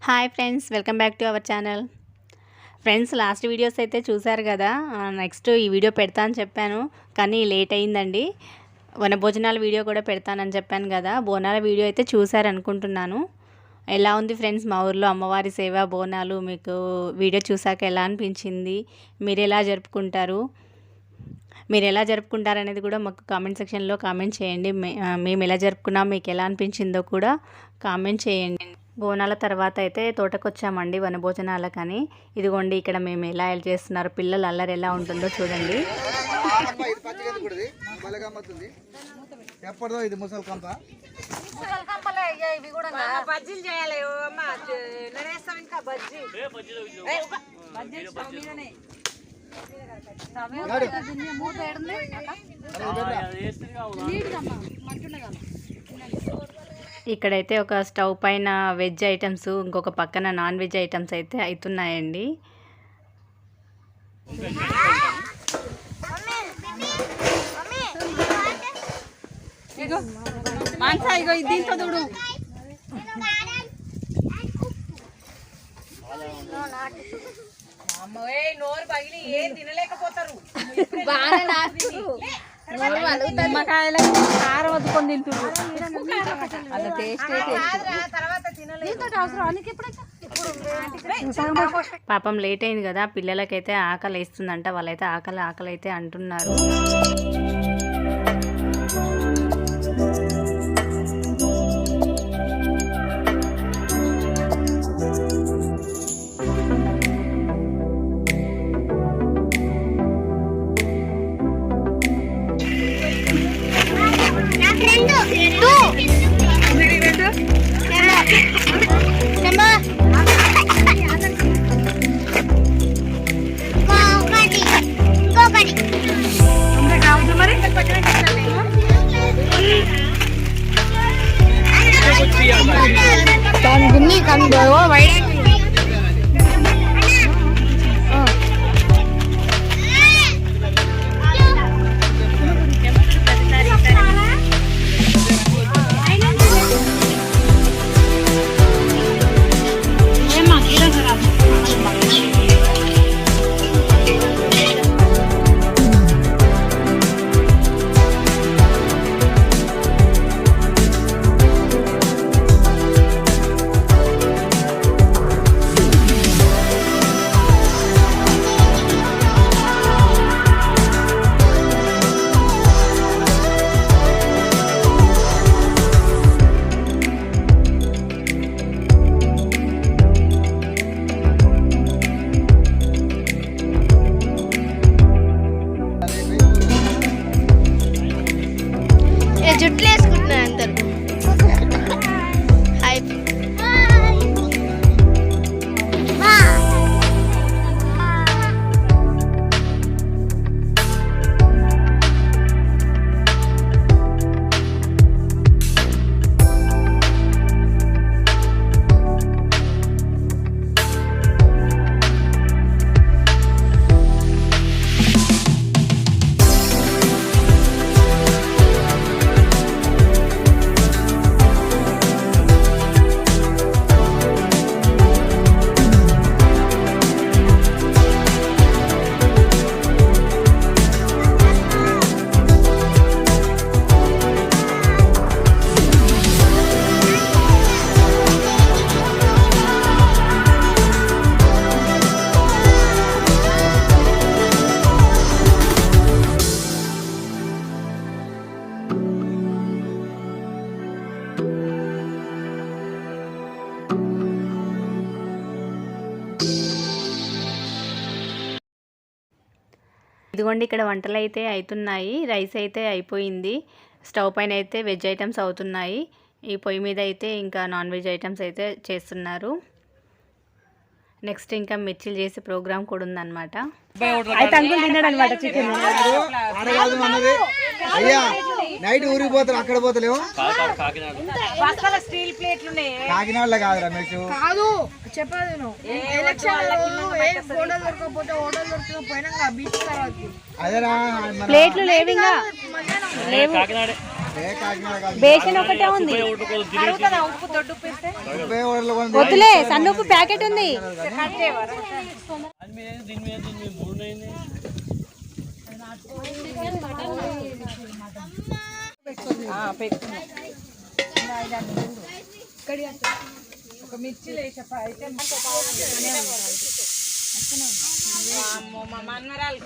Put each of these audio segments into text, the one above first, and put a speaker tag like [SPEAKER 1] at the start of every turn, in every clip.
[SPEAKER 1] Hi friends, welcome back to our channel. Friends, last videos అయితే చూసారు కదా. Next ఈ వీడియో పెడతా అని చెప్పాను, కానీ లేట్ అయిందండి. వనభోజనాల వీడియో కూడా పెడతానని చెప్పాను కదా. బోనాల వీడియో అయితే చూసారు అనుకుంటున్నాను. ఎలా ఉంది ఫ్రెండ్స్ మా ఊర్లో అమ్మవారి సేవ, బోనాలు? మీకు వీడియో చూసాక ఎలా అనిపించింది? మీరు ఎలా జరుపుకుంటారు? మీరు ఎలా జరుపుకుంటారనేది కూడా మాకు కామెంట్ సెక్షన్లో కామెంట్ చేయండి. మేము ఎలా జరుపుకున్నాం, మీకు ఎలా అనిపించిందో కూడా కామెంట్ చేయండి. బోనాల తర్వాత అయితే తోటకు వచ్చామండి వనభోజనాలకని. ఇదిగోండి, ఇక్కడ మేము ఎలా హెల్ప్ చేస్తున్నారు, పిల్లలు అల్లరి ఎలా ఉంటుందో చూడండి. ఇక్కడైతే ఒక స్టవ్ పైన వెజ్ ఐటమ్స్, ఇంకొక పక్కన నాన్ వెజ్ ఐటమ్స్ అయితే అవుతున్నాయండి.
[SPEAKER 2] నోరు పగిలి ఏం తినలేకపోతారు.
[SPEAKER 3] నిమ్మకాయలకు కారం వద్దుకొని తింటున్నారు.
[SPEAKER 1] పాపం లేట్ అయింది కదా, పిల్లలకైతే ఆకలి వేస్తుందంట. వాళ్ళైతే ఆకలి అయితే అంటున్నారు.
[SPEAKER 4] జుట్లు వేసుకుంటున్నారు అందరు.
[SPEAKER 1] ఇదిగోండి, ఇక్కడ వంటలు అయితే అవుతున్నాయి. రైస్ అయితే అయిపోయింది. స్టవ్ పైన అయితే వెజ్ ఐటమ్స్ అవుతున్నాయి. ఈ పొయ్యి మీద అయితే ఇంకా నాన్ వెజ్ ఐటమ్స్ అయితే చేస్తున్నారు. నెక్స్ట్ ఇంకా మిర్చిలు చేసే ప్రోగ్రామ్ కూడా ఉందన్నమాట.
[SPEAKER 3] అయితే అంకుల్ తిన్నాడు అనమాట చికెన్.
[SPEAKER 5] నైట్ ఊరికి పోతారు, అక్కడ పోతలేవు.
[SPEAKER 2] స్టీల్ ప్లేట్లు
[SPEAKER 5] కాకినాడలో కాదు రమేష్,
[SPEAKER 4] కాదు చెప్పదు.
[SPEAKER 5] అదేరా
[SPEAKER 1] ప్లేట్లు లేవు, ఇంకా
[SPEAKER 5] కాకినాడ కాదు.
[SPEAKER 1] బేషన్ ఒకటే ఉంది.
[SPEAKER 2] కరుగుతుందా ఉప్పు దొడ్డు ఉప్పు వేస్తే?
[SPEAKER 5] ముప్పై ఓడలు కొంది.
[SPEAKER 1] వద్దులే, సన్న ఉప్పు ప్యాకెట్ ఉంది.
[SPEAKER 2] కట్ చేయవరా? ఒక మిర్చి లేచప్ప అయితే మా మన్మరాలు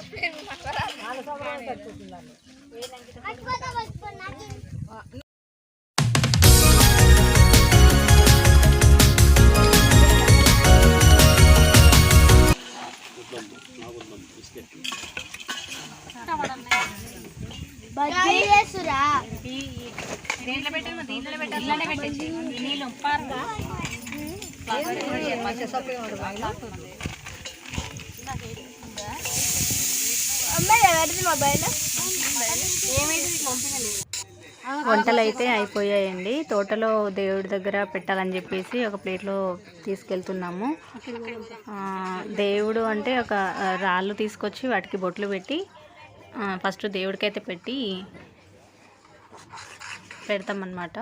[SPEAKER 1] వంటలు అయితే అయిపోయాయండి. తోటలో దేవుడి దగ్గర పెట్టాలని చెప్పేసి ఒక ప్లేట్లో తీసుకెళ్తున్నాము. దేవుడు అంటే ఒక రాళ్ళు తీసుకొచ్చి వాటికి బొట్లు పెట్టి ఫస్ట్ దేవుడికైతే పెట్టి పెడతామన్నమాట.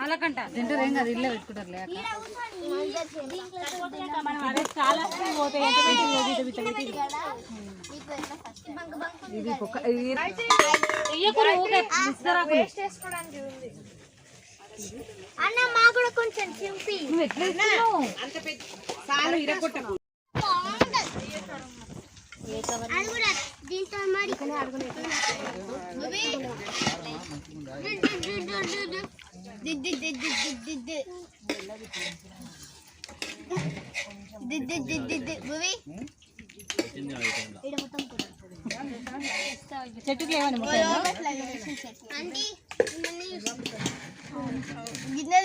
[SPEAKER 3] అలాకంట తింటారు ఏం కాదు, ఇల్లే పెట్టుకుంటారు లేక చాలా పోతాయి.
[SPEAKER 4] అన్న మా కూడా కొంచెం చింపి
[SPEAKER 2] అంత పెద్ద సాలు ఇరగొట్టకు.
[SPEAKER 4] అది కూడా దీంతో మరి
[SPEAKER 3] చెట్టుకి ఏమని
[SPEAKER 4] ఆంటీ గిన్నె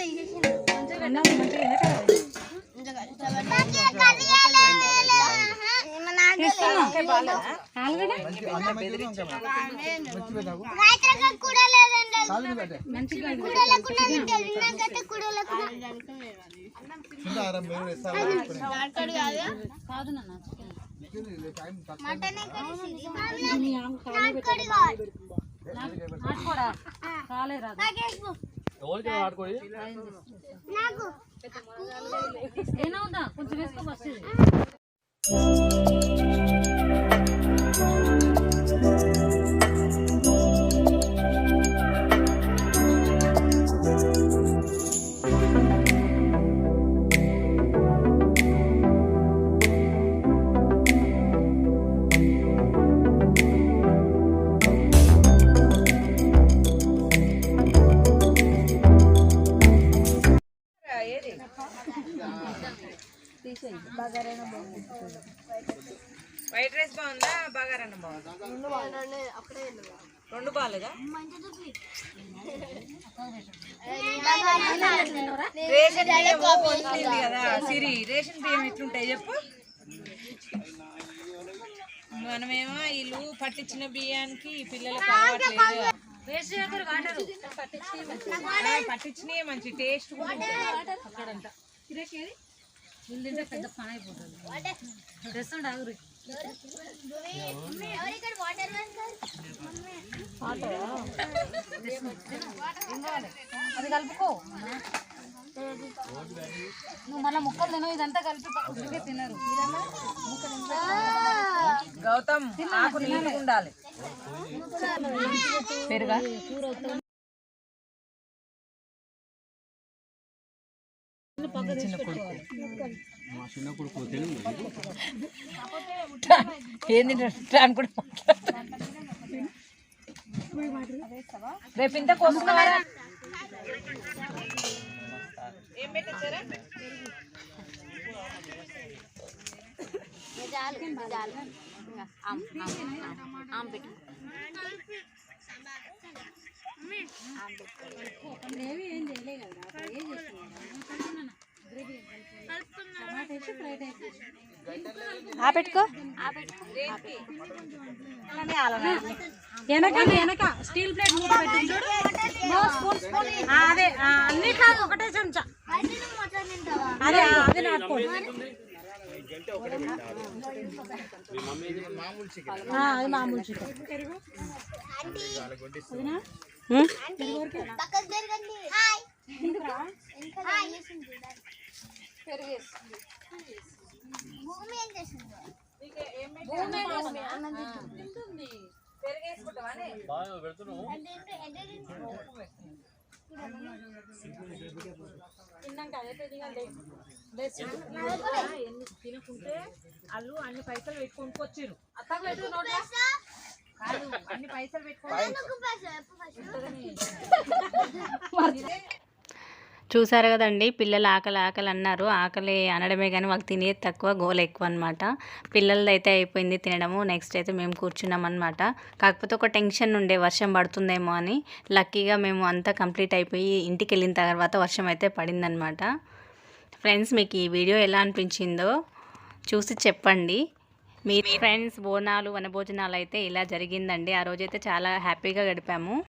[SPEAKER 4] కూడా
[SPEAKER 3] ఏనవుదా కొంచెం వేసుకో వస్తుంది.
[SPEAKER 2] వైట్ రైస్ బాగుందా బగారన్నం బాగుందా? రెండు బాగాలేదా? రేషన్ బియ్యం వస్తుంది కదా సిరి, రేషన్ బియ్యం ఎట్లుంటాయి చెప్పు. మనమేమో ఇల్లు పట్టించిన బియ్యానికి పిల్లలకు అలవాట్లేదు.
[SPEAKER 3] వేస్ట్ చేయకూడదు వాటర్
[SPEAKER 2] పట్టించినవి మంచి టేస్ట్
[SPEAKER 3] అక్కడంట వీళ్ళు తింటే పెద్ద పని అయిపోతుంది తెస్తుండే ఆగురి
[SPEAKER 4] ఎవరిక్కడ వాటర్
[SPEAKER 3] అది కలుపుకో నువ్వు మళ్ళీ ముక్కలు తినవు ఇదంతా కలిపి పక్కకి తినరు
[SPEAKER 2] గౌతమ్ ఆకు నీళ్ళు ఉండాలి పెరుగా ఏంది కూడా రేపు ఇంత కోసుకున్నారా ఏం పెట్టారా
[SPEAKER 1] పెట్టుకో
[SPEAKER 3] వెనక స్టీల్ ప్లేట్ మూత పెట్టి చూడు అదే అన్ని కాదు ఒకటే చెంచా అదే అది నాటుకోండి అది మామూలు చికెన్
[SPEAKER 4] పక్కకు జరగండి హాయ్ హాయ్ భూమి ఏం చేసింది
[SPEAKER 2] తినుకుంటే వాళ్ళు అన్ని పైసలు పెట్టుకొచ్చారు అన్ని పైసలు
[SPEAKER 1] చూసారు కదండి, పిల్లలు ఆకలి ఆకలి అన్నారు. ఆకలి అనడమే కానీ వాళ్ళు తినేది తక్కువ, గోల ఎక్కువ అనమాట. పిల్లలది అయితే అయిపోయింది తినడము. నెక్స్ట్ అయితే మేము కూర్చున్నాం అనమాట. కాకపోతే ఒక టెన్షన్ ఉండే వర్షం పడుతుందేమో అని. లక్కీగా మేము అంతా కంప్లీట్ అయిపోయి ఇంటికి వెళ్ళిన తర్వాత వర్షం అయితే పడిందనమాట. ఫ్రెండ్స్, మీకు ఈ వీడియో ఎలా అనిపించిందో చూసి చెప్పండి. మీ ఫ్రెండ్స్ బోనాలు వనభోజనాలు అయితే ఇలా జరిగిందండి. ఆ రోజైతే చాలా హ్యాపీగా గడిపాము.